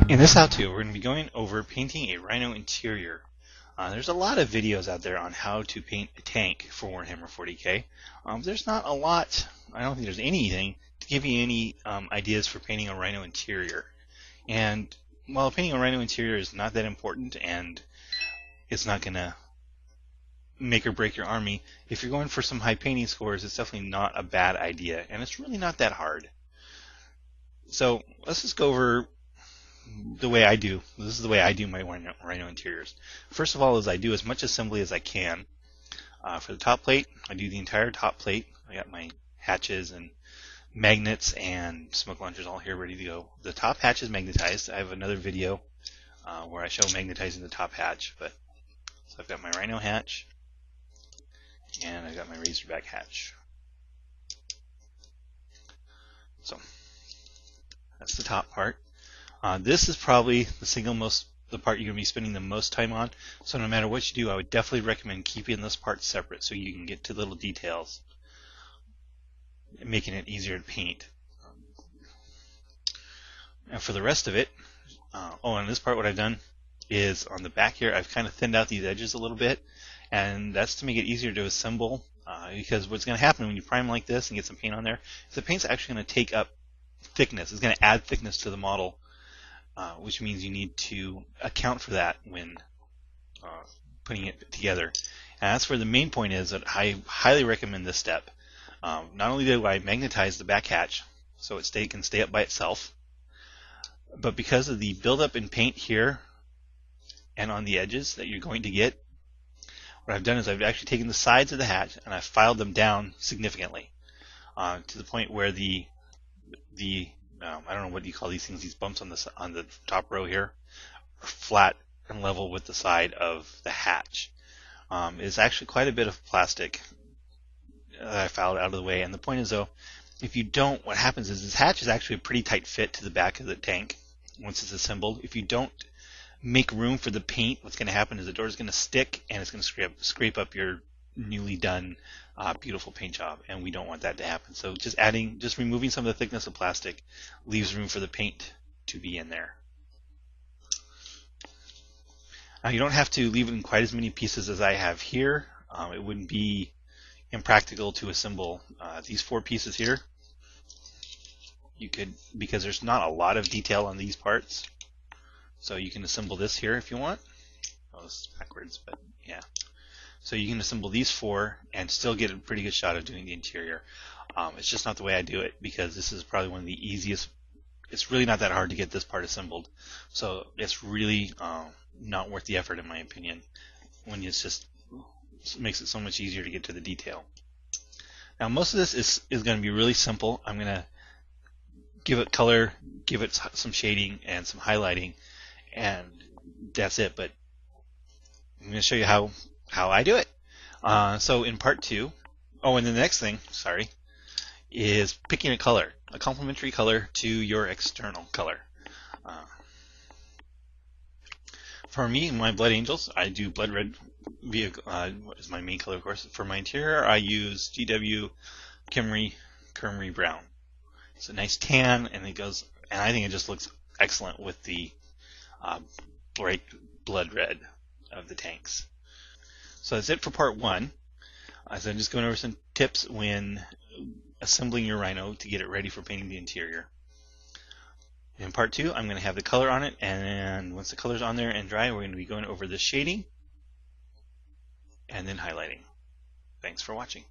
In this how-to, we're going to be going over painting a Rhino interior. There's a lot of videos out there on how to paint a tank for Warhammer 40k. There's not a lot, I don't think there's anything to give you any ideas for painting a Rhino interior. And while painting a Rhino interior is not that important and it's not going to make or break your army, if you're going for some high painting scores, it's definitely not a bad idea, and it's really not that hard. So let's just go over the way I do. This is the way I do my Rhino interiors. First of all, is I do as much assembly as I can. For the top plate, I do the entire top plate. I got my hatches and magnets and smoke launchers all here ready to go. The top hatch is magnetized. I have another video where I show magnetizing the top hatch. So I've got my Rhino hatch and I've got my Razorback hatch. So that's the top part. This is probably the part you're going to be spending the most time on. So no matter what you do, I would definitely recommend keeping this part separate so you can get to little details, making it easier to paint. And for the rest of it, and this part, what I've done is on the back here, I've kind of thinned out these edges a little bit, and that's to make it easier to assemble. Because what's going to happen when you prime like this and get some paint on there is the paint's actually going to take up thickness. It's going to add thickness to the model. Which means you need to account for that when putting it together. And that's where the main point is that I highly recommend this step. Not only do I magnetize the back hatch so it can stay up by itself, but because of the buildup in paint here and on the edges that you're going to get, what I've done is I've actually taken the sides of the hatch and I've filed them down significantly to the point where the I don't know what you call these things, these bumps on the top row here, are flat and level with the side of the hatch. It's actually quite a bit of plastic that I filed out of the way. And the point is, though, if you don't, what happens is this hatch is actually a pretty tight fit to the back of the tank once it's assembled. If you don't make room for the paint, what's going to happen is the door is going to stick and it's going to scrape up your newly done beautiful paint job, and we don't want that to happen. So just removing some of the thickness of plastic leaves room for the paint to be in there. Now you don't have to leave it in quite as many pieces as I have here. It wouldn't be impractical to assemble these 4 pieces here. You could, because there's not a lot of detail on these parts, so you can assemble this here if you want. Oh, this is backwards, but yeah. So you can assemble these 4 and still get a pretty good shot of doing the interior. It's just not the way I do it, because this is probably one of the easiest. It's really not that hard to get this part assembled. So it's really not worth the effort, in my opinion, when it makes it so much easier to get to the detail. Now most of this is going to be really simple. I'm going to give it color, give it some shading and some highlighting, and that's it. But I'm going to show you how I do it. So in part 2, and the next thing, is picking a color, a complementary color to your external color. For me, my Blood Angels, I do blood red what is my main color, of course. For my interior, I use GW Khmer Brown. It's a nice tan, and I think it just looks excellent with the bright blood red of the tanks. So that's it for part 1. So I'm just going over some tips when assembling your Rhino to get it ready for painting the interior. In part 2, I'm going to have the color on it, and once the color's on there and dry, we're going to be going over the shading and then highlighting. Thanks for watching.